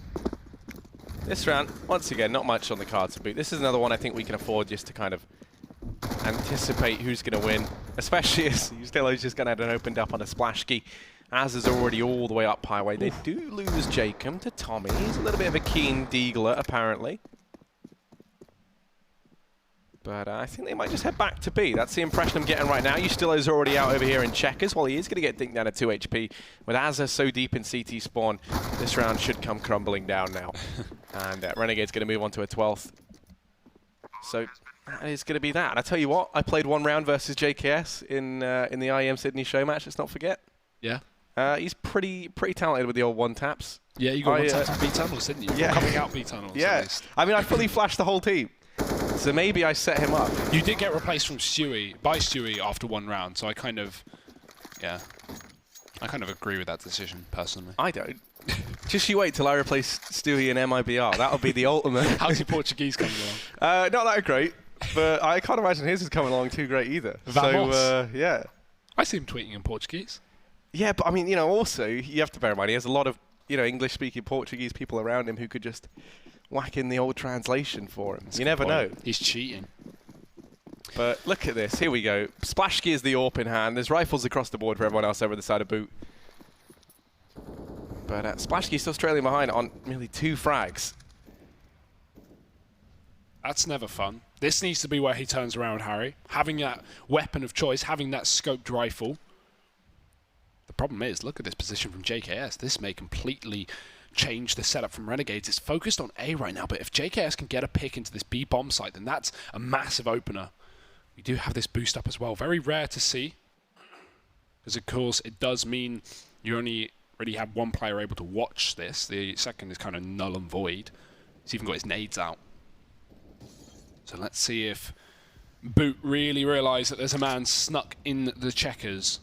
this round, once again, not much on the cards to boot. This is another one I think we can afford just to kind of anticipate who's going to win, especially as Ustilo's just going to have an opened up on a splash key. Az is already all the way up highway. They do lose Jacob to Tommy. He's a little bit of a keen deagler, apparently. But I think they might just head back to B. That's the impression I'm getting right now. Ustilo's already out over here in checkers. Well, he is going to get dinked down to 2 HP. With Azza so deep in CT spawn, this round should come crumbling down now. And Renegade's going to move on to a 12th. So that is going to be that. And I tell you what, I played one round versus JKS in the IEM Sydney show match, let's not forget. Yeah. He's pretty talented with the old one-taps. Yeah, you got one-taps in B-tunnels, didn't you? Yeah. Coming out B-tunnels, yeah. at least. I mean, I fully flashed the whole team. So maybe I set him up. You did get replaced from by Stewie after one round, so I kind of agree with that decision, personally. I don't. Just you wait till I replace Stewie in MIBR. That'll be the ultimate. How's your Portuguese coming along? Not that great, but I can't imagine his is coming along too great either. Vamos. So, yeah. I see him tweeting in Portuguese. Yeah, but I mean, also, you have to bear in mind, he has a lot of, English-speaking Portuguese people around him who could just whack in the old translation for him. You never know. He's cheating. But look at this. Here we go. Splashkey is the AWP in hand. There's rifles across the board for everyone else over the side of Boot. But Splashkey's still trailing behind on nearly 2 frags. That's never fun. This needs to be where he turns around, Harry. Having that weapon of choice, having that scoped rifle. The problem is, look at this position from JKS. This may completely change the setup from Renegades. It's focused on A right now, but if JKS can get a pick into this B bomb site, then that's a massive opener. We do have this boost up as well. Very rare to see, because of course it does mean you only really have one player able to watch this. The second is kind of null and void. He's even got his nades out. So let's see if Boot really realise that there's a man snuck in the checkers.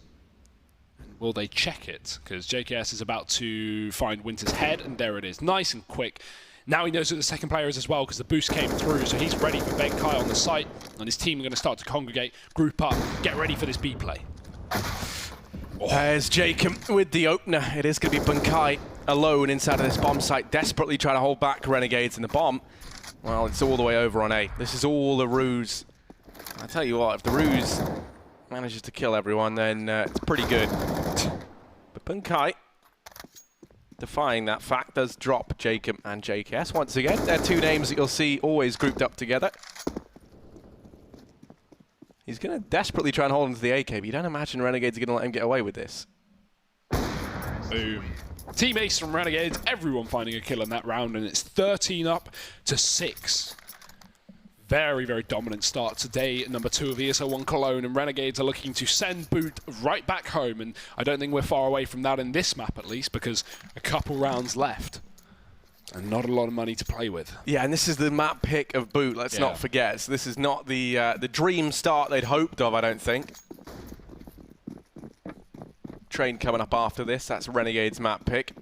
Will they check it? Because JKS is about to find Winter's head, and there it is. Nice and quick. Now he knows who the second player is as well, because the boost came through, so he's ready for Ben Kai on the site, and his team are going to start to congregate, group up, get ready for this B play. There's Jacob with the opener. It is going to be Bunkai alone inside of this bomb site, desperately trying to hold back Renegades in the bomb. Well, it's all the way over on A. This is all a ruse. I tell you what, if the ruse manages to kill everyone, then it's pretty good. But Bunkai, defying that fact, does drop Jacob and JKS once again. They're 2 names that you'll see always grouped up together. He's going to desperately try and hold him to the AK, but you don't imagine Renegades are going to let him get away with this. Boom. Team Ace from Renegades, everyone finding a kill in that round, and it's 13 up to 6. Very, very dominant start today at number 2 of ESL One Cologne, and Renegades are looking to send Boot right back home, and I don't think we're far away from that in this map at least, because a couple rounds left and not a lot of money to play with. Yeah, and this is the map pick of Boot, let's not forget. So this is not the dream start they'd hoped of, I don't think. Train coming up after this, that's Renegades map pick.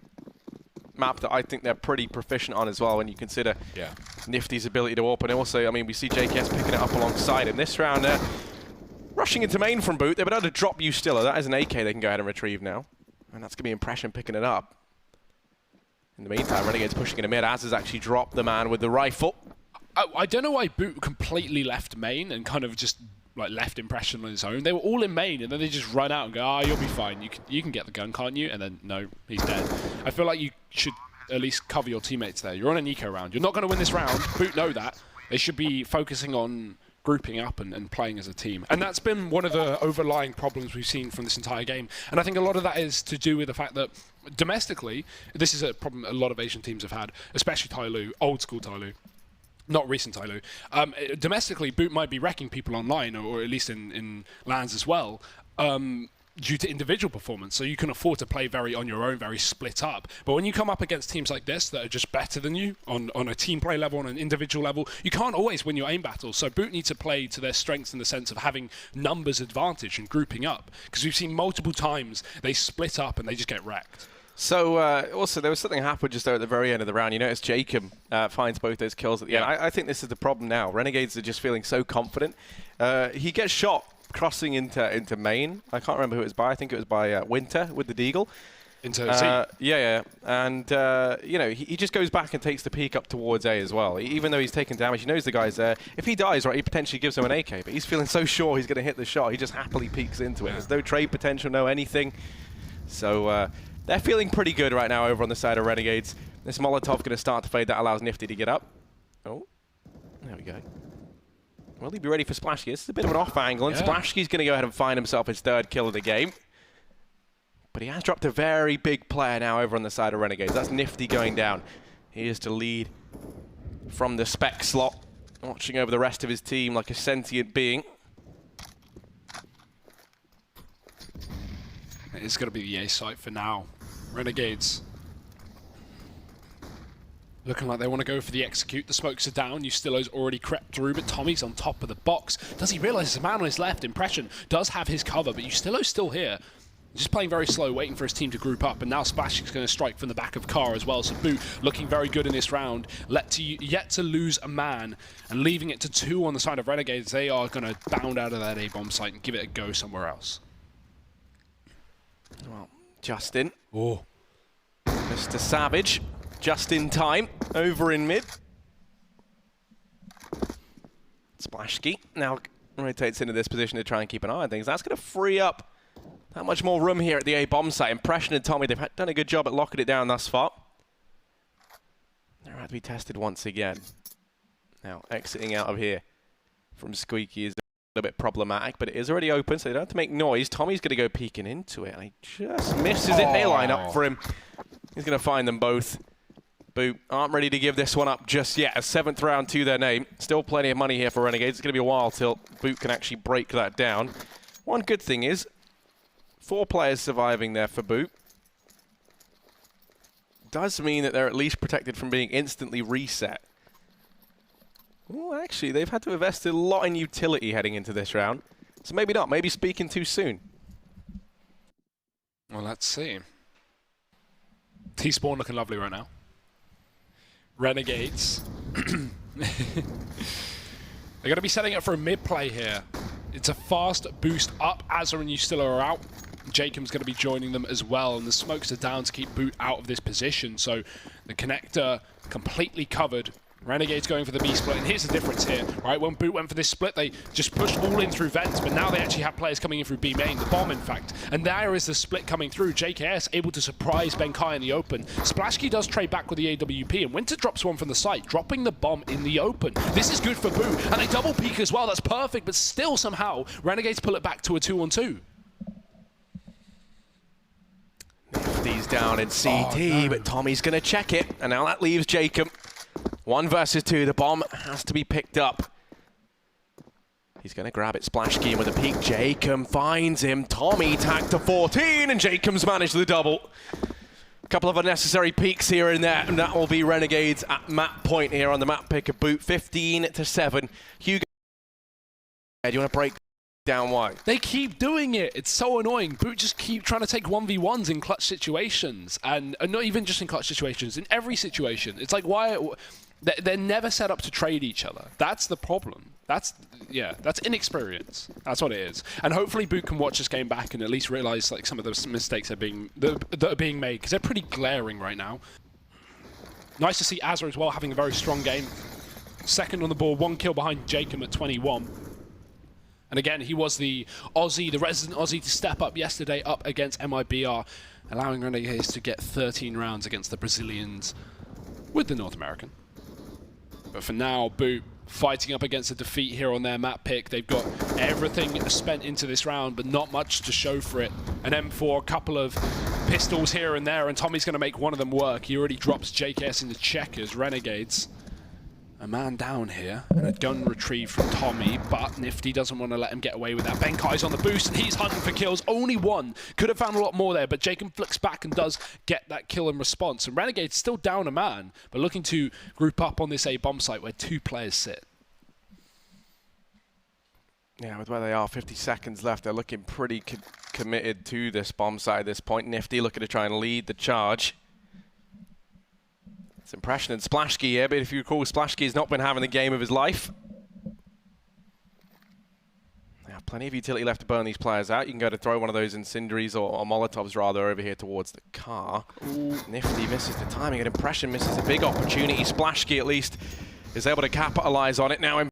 Map that I think they're pretty proficient on as well when you consider Nifty's ability to open. Also, I mean, we see JKS picking it up alongside him. This round, rushing into main from B.O.O.T. They've been able to drop you still. That is an AK they can go ahead and retrieve now. And that's going to be Impression picking it up. In the meantime, Renegades pushing in a mid. Az has actually dropped the man with the rifle. I don't know why B.O.O.T. completely left main and kind of just like left Impression on his own. They were all in main, and then they just run out and go, you'll be fine. You can get the gun, can't you? And then, no, he's dead. I feel like you should at least cover your teammates there. You're on an eco round. You're not going to win this round. B.O.O.T. know that. They should be focusing on grouping up and playing as a team. And that's been one of the overlying problems we've seen from this entire game. And I think a lot of that is to do with the fact that domestically, this is a problem a lot of Asian teams have had, especially Tyloo, old school Tyloo. Not recent Tyloo. Domestically, B.O.O.T. might be wrecking people online, or at least in LANs as well, due to individual performance. So you can afford to play very on your own, very split up. But when you come up against teams like this that are just better than you on a team play level, on an individual level, you can't always win your aim battles. So B.O.O.T. need to play to their strengths in the sense of having numbers advantage and grouping up. Because we've seen multiple times they split up and they just get wrecked. So, also, there was something happened just there at the very end of the round. You notice Jacob finds both those kills at the end. I think this is the problem now. Renegades are just feeling so confident. He gets shot crossing into main. I can't remember who it was by. I think it was by Winter with the Deagle. Into C. Yeah. And, you know, he just goes back and takes the peek up towards A as well. Even though he's taking damage, he knows the guy's there. If he dies, right, he potentially gives him an AK. But he's feeling so sure he's going to hit the shot, he just happily peeks into it. There's no trade potential, no anything. So, they're feeling pretty good right now over on the side of Renegades. This Molotov going to start to fade. That allows Nifty to get up. Oh, there we go. Will he be ready for Splashki? This is a bit of an off angle, and Splashki's going to go ahead and find himself his third kill of the game. But he has dropped a very big player now over on the side of Renegades. That's Nifty going down. He is to lead from the spec slot, watching over the rest of his team like a sentient being. It's going to be the A site for now. Renegades. Looking like they want to go for the execute. The smokes are down. Ustillo's already crept through, but Tommy's on top of the box. Does he realize there's a man on his left? Impression does have his cover, but Ustillo's still here. Just playing very slow, waiting for his team to group up, and now Splashki's going to strike from the back of Car as well. So B.O.O.T. looking very good in this round. Yet to lose a man, and leaving it to 2 on the side of Renegades. They are going to bound out of that A-bomb site and give it a go somewhere else. Well, Justin. Oh. Mr. Savage, just in time, over in mid. Splashki now rotates into this position to try and keep an eye on things. That's going to free up that much more room here at the A-bomb site. Impression and Tommy, they've done a good job at locking it down thus far. They're about to be tested once again. Now, exiting out of here from Squeaky is a bit problematic, but it is already open, so they don't have to make noise. Tommy's going to go peeking into it, and he just misses it. They line up for him. He's going to find them both. B.O.O.T. aren't ready to give this one up just yet. A 7th round to their name. Still plenty of money here for Renegades. It's going to be a while till B.O.O.T. can actually break that down. One good thing is, 4 players surviving there for B.O.O.T. does mean that they're at least protected from being instantly reset. Well, actually, they've had to invest a lot in utility heading into this round. So maybe not. Maybe speaking too soon. Well, let's see. T-Spawn looking lovely right now. Renegades. They're going to be setting up for a mid-play here. It's a fast boost up. Azza and Ustillo are out. Jacob's going to be joining them as well, and the smokes are down to keep B.O.O.T. out of this position. So the connector completely covered. Renegades going for the B split, and here's the difference here, right? When B.O.O.T. went for this split, they just pushed all in through vents, but now they actually have players coming in through B main, the bomb in fact, and there is the split coming through. JKS able to surprise Benkai in the open. Splashki does trade back with the AWP, and Winter drops one from the site, dropping the bomb in the open. This is good for B.O.O.T., and they double peek as well. That's perfect, but still somehow Renegades pull it back to a 2-on-2. Nifty's down in CT, but Tommy's going to check it, and now that leaves Jacob. 1 versus 2, the bomb has to be picked up. He's going to grab it, Splashki with a peek. Jacob finds him. Tommy tagged to 14, and Jacob's managed the double. A couple of unnecessary peeks here and there, and that will be Renegades at map point here on the map pick of B.O.O.T. 15-7. Hugo, do you want to break down why? They keep doing it. It's so annoying. B.O.O.T. just keep trying to take 1v1s in clutch situations, and not even just in clutch situations, in every situation. It's like, why... They're never set up to trade each other. That's the problem. That's inexperience. That's what it is. And hopefully B.O.O.T can watch this game back and at least realize like some of those mistakes that are being made, because they're pretty glaring right now. Nice to see Azza as well having a very strong game. Second on the board, 1 kill behind Jacob at 21. And again, he was the Aussie, the resident Aussie, to step up yesterday up against MIBR, allowing Renegades to get 13 rounds against the Brazilians with the North American. But for now, B.O.O.T fighting up against a defeat here on their map pick. They've got everything spent into this round, but not much to show for it. An M4, a couple of pistols here and there, and Tommy's going to make one of them work. He already drops JKS in the checkers. Renegades, a man down here, and a gun retrieved from Tommy, but Nifty doesn't want to let him get away with that. Benkai's on the boost, and he's hunting for kills. Only one. Could have found a lot more there, but Jacob flicks back and does get that kill in response. And Renegades still down a man, but looking to group up on this A bomb site where 2 players sit. Yeah, with where they are, 50 seconds left, they're looking pretty committed to this bomb site at this point. Nifty looking to try and lead the charge. It's Impression and Splashkey here, but if you recall, Splashkey has not been having the game of his life. They have plenty of utility left to burn these players out. You can go to throw one of those incendiaries or Molotovs rather over here towards the car. Ooh. Nifty misses the timing, and Impression misses a big opportunity. Splashkey at least is able to capitalize on it now.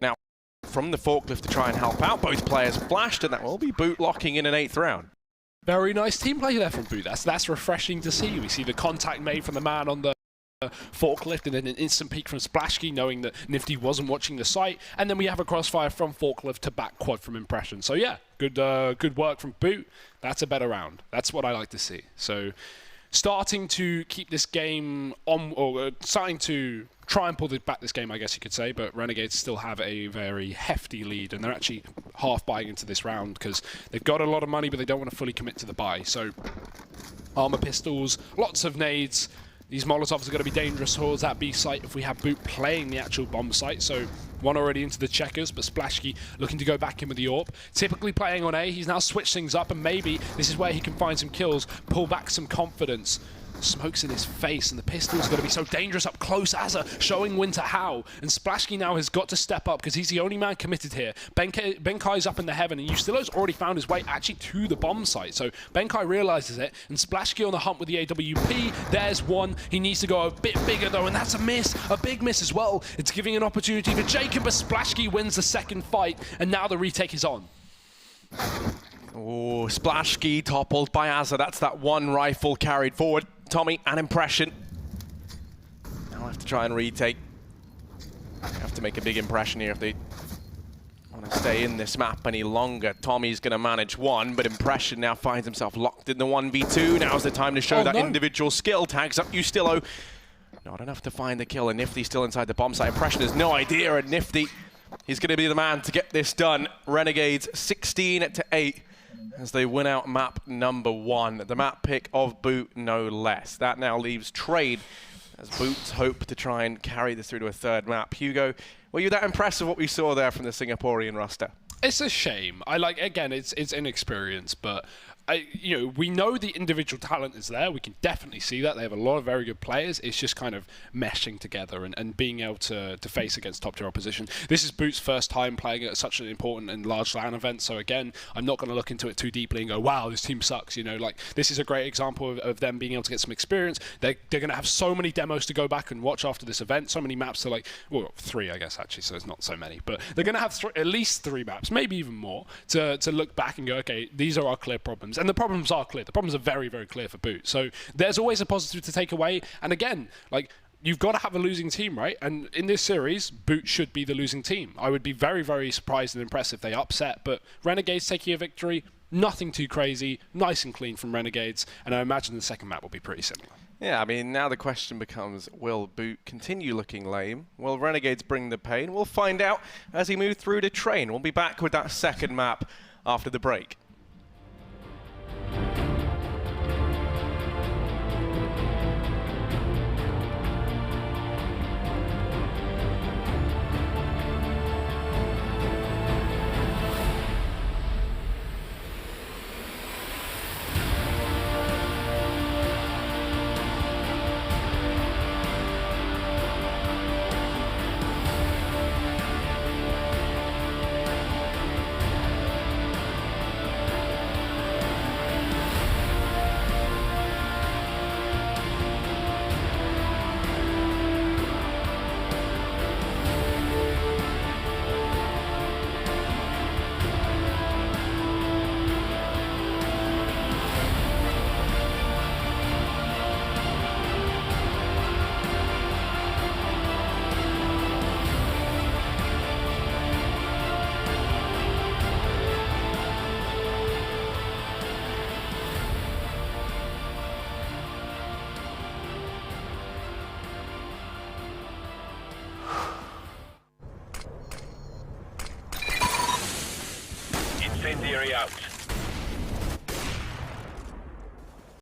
Now from the forklift to try and help out. Both players flashed, and that will be B.O.O.T locking in an 8th round. Very nice team play there from B.O.O.T. That's refreshing to see. We see the contact made from the man on the forklift, and then an instant peek from Splashkey, knowing that Nifty wasn't watching the site, and then we have a crossfire from forklift to back quad from Impression. So yeah, good work from B.O.O.T. That's a better round. That's what I like to see. So starting to keep this game on, or starting to try and pull back this game, I guess you could say, but Renegades still have a very hefty lead, and they're actually half buying into this round because they've got a lot of money, but they don't want to fully commit to the buy. So armor pistols, lots of nades. These Molotovs are going to be dangerous towards that B site if we have B.O.O.T playing the actual bomb site. So one already into the checkers, but Splashkey looking to go back in with the AWP. Typically playing on A, he's now switched things up, and maybe this is where he can find some kills, pull back some confidence. Smokes in his face, and the pistol's going to be so dangerous up close. Azza showing Winter how, and Splashkey now has got to step up because he's the only man committed here. Benkai's up in the heaven, and Ustilo's already found his way actually to the bomb site. So Benkai realizes it, and Splashkey on the hump with the AWP. There's one. He needs to go a bit bigger though, and that's a miss, a big miss as well. It's giving an opportunity for Jacob, but Splashkey wins the second fight, and now the retake is on. Oh, Splashkey toppled by Azza. That's that one rifle carried forward. Tommy and Impression. Now I have to try and retake. I have to make a big impression here if they want to stay in this map any longer. Tommy's going to manage one, but Impression now finds himself locked in the 1v2. Now's the time to show individual skill. Tags up Ustilo. Not enough to find the kill, and Nifty still inside the bomb site. Impression has no idea, and Nifty, he's going to be the man to get this done. Renegades 16-8. As they win out map number 1. The map pick of B.O.O.T, no less. That now leaves Trade as B.O.O.T's hope to try and carry this through to a 3rd map. Hugo, were you that impressed with what we saw there from the Singaporean roster? It's a shame. Again, it's inexperience, but we know the individual talent is there. We can definitely see that. They have a lot of very good players. It's just kind of meshing together and being able to face against top-tier opposition. This is B.O.O.T's first time playing at such an important and large LAN event. So again, I'm not going to look into it too deeply and go, wow, this team sucks. This is a great example of them being able to get some experience. They're going to have so many demos to go back and watch after this event. So many maps to 3, I guess, actually. So it's not so many. But they're going to have at least 3 maps, maybe even more, to look back and go, okay, these are our clear problems. And the problems are clear. The problems are very, very clear for B.O.O.T. So there's always a positive to take away. And again, you've got to have a losing team, right? And in this series, B.O.O.T should be the losing team. I would be very, very surprised and impressed if they upset. But Renegades taking a victory, nothing too crazy, nice and clean from Renegades. And I imagine the second map will be pretty similar. Yeah, I mean, now the question becomes, will B.O.O.T continue looking lame? Will Renegades bring the pain? We'll find out as he moves through to Train. We'll be back with that second map after the break. incendiary out.